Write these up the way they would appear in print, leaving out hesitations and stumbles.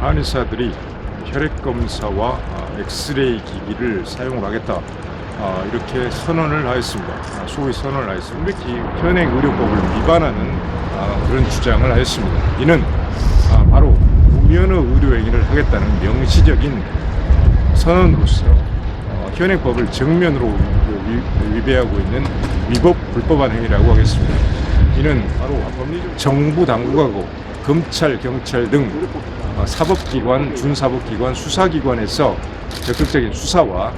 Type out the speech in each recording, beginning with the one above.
한의사들이 혈액검사와 엑스레이 기기를 사용을 하겠다, 이렇게 선언을 하였습니다. 소위 선언을 하였습니다. 현행의료법을 위반하는 그런 주장을 하였습니다. 이는 바로 무면허 의료행위를 하겠다는 명시적인 선언으로서 현행법을 정면으로 위배하고 있는 위법 불법한 행위라고 하겠습니다. 이는 바로 정부 당국하고 검찰, 경찰 등 사법기관, 준사법기관, 수사기관에서 적극적인 수사와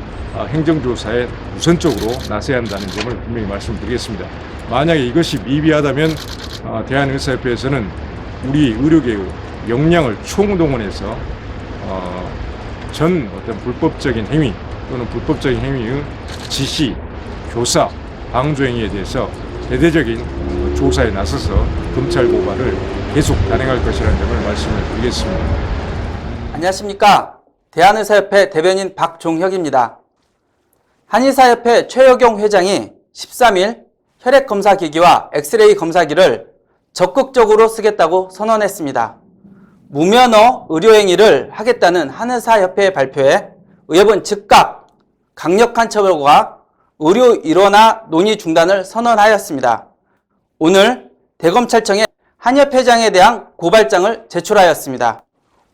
행정조사에 우선적으로 나서야 한다는 점을 분명히 말씀드리겠습니다. 만약에 이것이 미비하다면 대한의사협회에서는 우리 의료계의 역량을 총동원해서 전 어떤 불법적인 행위 또는 불법적인 행위의 지시, 교사, 방조 행위에 대해서 대대적인 조사에 나서서 검찰 고발을 계속 단행할 것이라는 점을 말씀을 드리겠습니다. 안녕하십니까. 대한의사협회 대변인 박종혁입니다. 한의사협회 최여경 회장이 13일 혈액검사기기와 엑스레이 검사기를 적극적으로 쓰겠다고 선언했습니다. 무면허 의료행위를 하겠다는 한의사협회의 발표에 의협은 즉각 강력한 처벌과 의료 일원화 논의 중단을 선언하였습니다. 오늘 대검찰청에 한의협 회장에 대한 고발장을 제출하였습니다.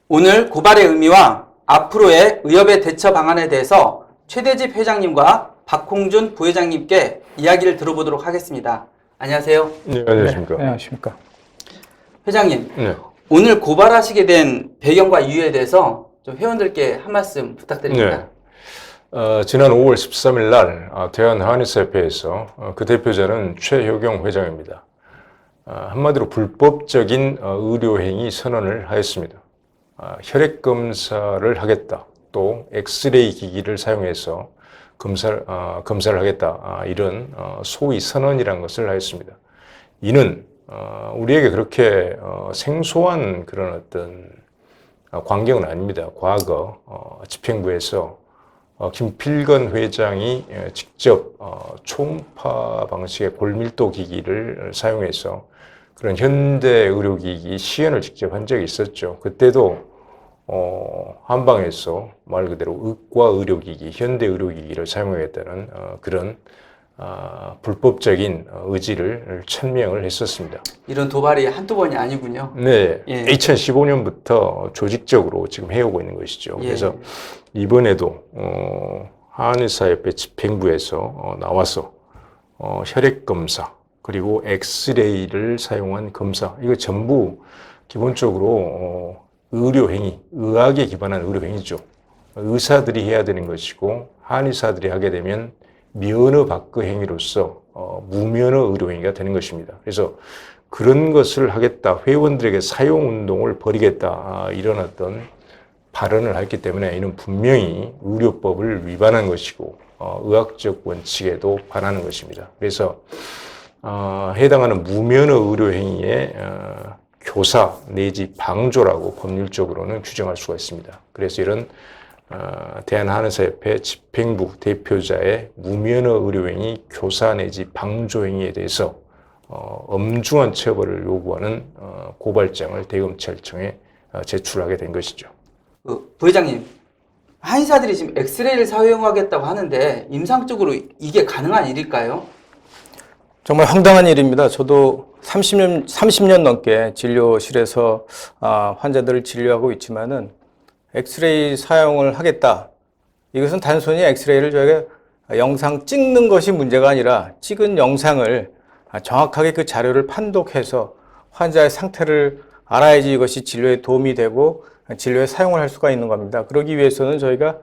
오늘 고발의 의미와 앞으로의 의협의 대처 방안에 대해서 최대집 회장님과 박홍준 부회장님께 이야기를 들어보도록 하겠습니다. 안녕하세요. 네, 안녕하십니까. 네, 안녕하십니까. 회장님, 네. 오늘 고발하시게 된 배경과 이유에 대해서 좀 회원들께 한 말씀 부탁드립니다. 지난 5월 13일 날 대한한의사협회에서 그 대표자는 최효경 회장입니다. 한마디로 불법적인 의료행위 선언을 하였습니다. 혈액검사를 하겠다, 또 엑스레이 기기를 사용해서 검사를 하겠다, 이런 소위 선언이라는 것을 하였습니다. 이는 우리에게 그렇게 생소한 그런 어떤 광경은 아닙니다. 과거 집행부에서 김필건 회장이 직접 초음파 방식의 골밀도 기기를 사용해서 그런 현대 의료기기 시연을 직접 한 적이 있었죠. 그때도 한방에서 말 그대로 의과 의료기기, 현대 의료기기를 사용하겠다는 그런 불법적인 의지를 천명을 했었습니다. 이런 도발이 한두 번이 아니군요. 네, 예. 2015년부터 조직적으로 지금 해오고 있는 것이죠. 예. 그래서 이번에도 한의사협회 집행부에서 나와서 혈액검사 그리고 엑스레이를 사용한 검사, 이거 전부 기본적으로 의료행위, 의학에 기반한 의료행위죠. 의사들이 해야 되는 것이고 한의사들이 하게 되면 면허 밖의 행위로서 무면허 의료행위가 되는 것입니다. 그래서 그런 것을 하겠다, 회원들에게 사용운동을 벌이겠다, 이런 어떤 발언을 했기 때문에 이는 분명히 의료법을 위반한 것이고 의학적 원칙에도 반하는 것입니다. 그래서 해당하는 무면허 의료행위의 교사 내지 방조라고 법률적으로는 규정할 수가 있습니다. 그래서 이런 대한한의사협회 집행부 대표자의 무면허 의료행위 교사 내지 방조 행위에 대해서 엄중한 처벌을 요구하는 고발장을 대검찰청에 제출하게 된 것이죠. 부회장님, 한의사들이 지금 엑스레이를 사용하겠다고 하는데 임상적으로 이게 가능한 일일까요? 정말 황당한 일입니다. 저도 30년 넘게 진료실에서 환자들을 진료하고 있지만은 엑스레이 사용을 하겠다. 이것은 단순히 엑스레이를 저희가 영상 찍는 것이 문제가 아니라 찍은 영상을 정확하게 그 자료를 판독해서 환자의 상태를 알아야지 이것이 진료에 도움이 되고 진료에 사용을 할 수가 있는 겁니다. 그러기 위해서는 저희가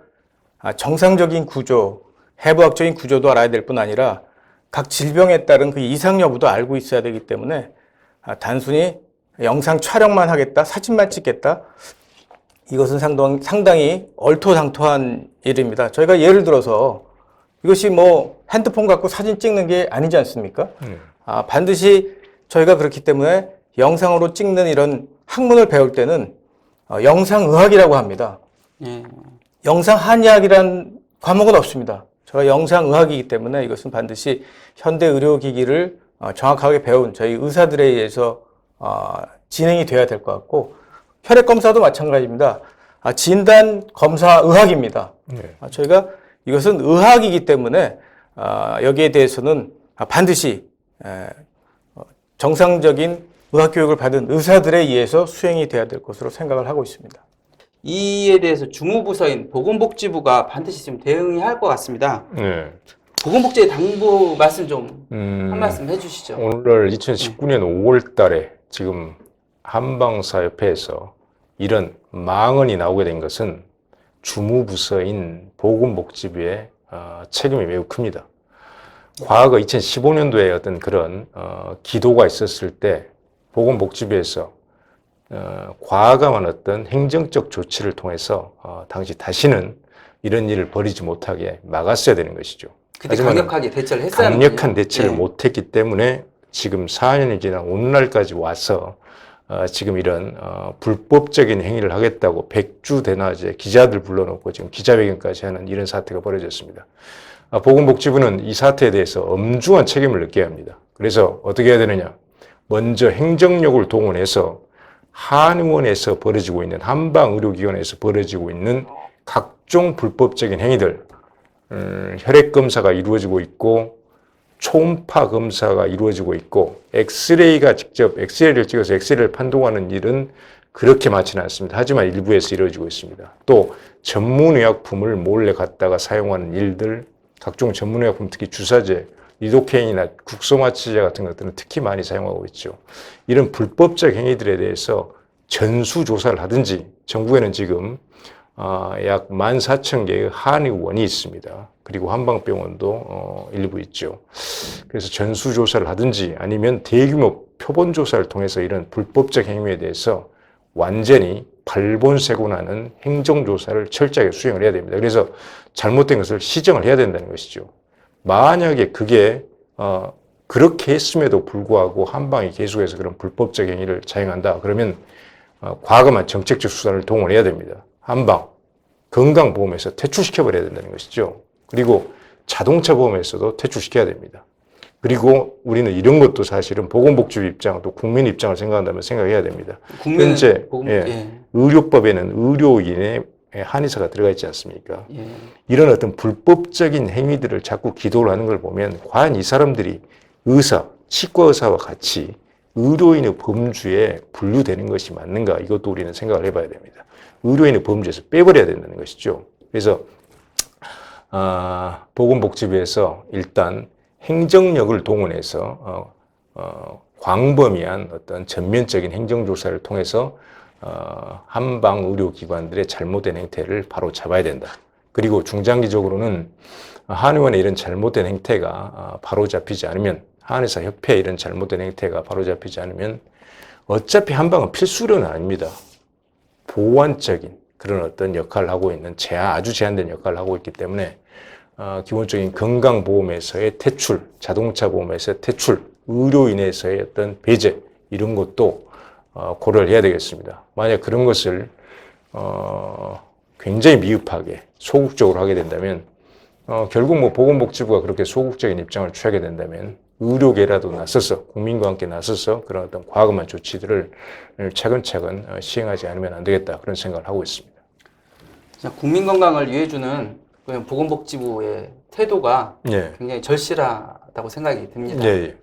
정상적인 구조, 해부학적인 구조도 알아야 될 뿐 아니라 각 질병에 따른 그 이상 여부도 알고 있어야 되기 때문에 단순히 영상 촬영만 하겠다, 사진만 찍겠다, 이것은 상당히 얼토당토한 일입니다. 저희가 예를 들어서 이것이 뭐 핸드폰 갖고 사진 찍는 게 아니지 않습니까? 반드시 저희가 그렇기 때문에 영상으로 찍는 이런 학문을 배울 때는 영상의학이라고 합니다. 영상한의학이란 과목은 없습니다. 저희가 영상의학이기 때문에 이것은 반드시 현대의료기기를 정확하게 배운 저희 의사들에 의해서 진행이 돼야 될 것 같고, 혈액 검사도 마찬가지입니다. 진단 검사 의학입니다. 네. 저희가 이것은 의학이기 때문에 여기에 대해서는 반드시 정상적인 의학 교육을 받은 의사들에 의해서 수행이 돼야 될 것으로 생각을 하고 있습니다. 이에 대해서 주무부서인 보건복지부가 반드시 좀 대응해야 할 것 같습니다. 네. 보건복지의 당부 말씀 좀 한 말씀 해주시죠. 오늘 2019년 5월 달에 지금 한방사협회에서 이런 망언이 나오게 된 것은 주무부서인 보건복지부의 책임이 매우 큽니다. 과거 2015년도에 어떤 그런 기도가 있었을 때 보건복지부에서 과감한 어떤 행정적 조치를 통해서 당시 다시는 이런 일을 벌이지 못하게 막았어야 되는 것이죠. 그때 하지만 강력하게 대처를 했어야 강력한 대처를 예. 못했기 때문에 지금 4년이 지난 오늘날까지 와서 지금 이런 불법적인 행위를 하겠다고 백주대낮에 기자들 불러놓고 지금 기자회견까지 하는 이런 사태가 벌어졌습니다. 보건복지부는 이 사태에 대해서 엄중한 책임을 느껴야 합니다. 그래서 어떻게 해야 되느냐? 먼저 행정력을 동원해서 한의원에서 벌어지고 있는 한방의료기관에서 벌어지고 있는 각종 불법적인 행위들, 혈액검사가 이루어지고 있고 초음파 검사가 이루어지고 있고 엑스레이가 직접 엑스레이를 찍어서 엑스레이를 판독하는 일은 그렇게 많지는 않습니다. 하지만 일부에서 이루어지고 있습니다. 또 전문의약품을 몰래 갖다가 사용하는 일들, 각종 전문의약품, 특히 주사제, 리도케인이나 국소마취제 같은 것들은 특히 많이 사용하고 있죠. 이런 불법적 행위들에 대해서 전수조사를 하든지, 전국에는 지금 약 14,000개의 한의원이 있습니다. 그리고 한방병원도 일부 있죠. 그래서 전수조사를 하든지 아니면 대규모 표본조사를 통해서 이런 불법적 행위에 대해서 완전히 발본색원하는 행정조사를 철저하게 수행을 해야 됩니다. 그래서 잘못된 것을 시정을 해야 된다는 것이죠. 만약에 그게 그렇게 했음에도 불구하고 한방이 계속해서 그런 불법적 행위를 자행한다. 그러면 과감한 정책적 수단을 동원해야 됩니다. 한방, 건강보험에서 퇴출시켜버려야 된다는 것이죠. 그리고 자동차 보험에서도 퇴출시켜야 됩니다. 그리고 우리는 이런 것도 사실은 보건복지부 입장, 또 국민 입장을 생각한다면 생각해야 됩니다. 현재 의료법에는 의료인의 한의사가 들어가 있지 않습니까? 예. 이런 어떤 불법적인 행위들을 자꾸 기도를 하는 걸 보면 과연 이 사람들이 의사, 치과의사와 같이 의료인의 범주에 분류되는 것이 맞는가? 이것도 우리는 생각을 해봐야 됩니다. 의료인의 범주에서 빼버려야 된다는 것이죠. 그래서 보건복지부에서 일단 행정력을 동원해서 광범위한 어떤 전면적인 행정조사를 통해서 한방 의료기관들의 잘못된 행태를 바로 잡아야 된다. 그리고 중장기적으로는 한의원의 이런 잘못된 행태가 바로 잡히지 않으면, 한의사협회의 이런 잘못된 행태가 바로 잡히지 않으면 어차피 한방은 필수 의료는 아닙니다. 보완적인 그런 어떤 역할을 하고 있는 아주 제한된 역할을 하고 있기 때문에 기본적인 건강보험에서의 퇴출, 자동차 보험에서의 퇴출, 의료인에서의 어떤 배제 이런 것도 고려를 해야 되겠습니다. 만약 그런 것을 굉장히 미흡하게 소극적으로 하게 된다면 결국 보건복지부가 그렇게 소극적인 입장을 취하게 된다면 의료계라도 나서서 국민과 함께 나서서 그런 어떤 과감한 조치들을 차근차근 시행하지 않으면 안 되겠다 그런 생각을 하고 있습니다. 국민 건강을 위해주는 보건복지부의 태도가 예. 굉장히 절실하다고 생각이 듭니다. 예.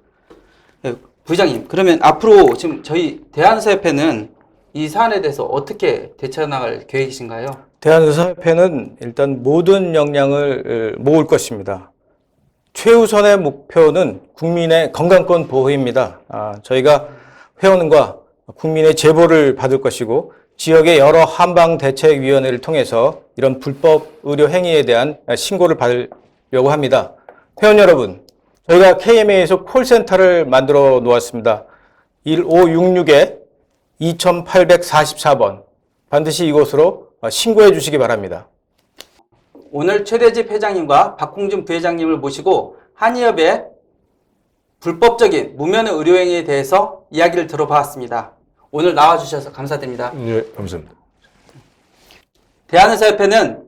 네, 부회장님, 그러면 앞으로 지금 저희 대한의사협회는 이 사안에 대해서 어떻게 대처해 나갈 계획이신가요? 대한의사협회는 일단 모든 역량을 모을 것입니다. 최우선의 목표는 국민의 건강권 보호입니다. 저희가 회원과 국민의 제보를 받을 것이고 지역의 여러 한방대책위원회를 통해서 이런 불법 의료 행위에 대한 신고를 받으려고 합니다. 회원 여러분, 저희가 KMA에서 콜센터를 만들어 놓았습니다. 1566에 2844번 반드시 이곳으로 신고해 주시기 바랍니다. 오늘 최대집 회장님과 박홍준 부회장님을 모시고 한의협의 불법적인 무면허 의료행위에 대해서 이야기를 들어봤습니다. 오늘 나와주셔서 감사드립니다. 예, 감사합니다. 대한의사협회는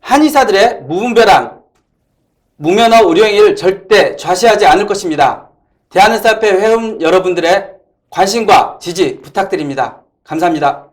한의사들의 무분별한 무면허 의료행위를 절대 좌시하지 않을 것입니다. 대한의사협회 회원 여러분들의 관심과 지지 부탁드립니다. 감사합니다.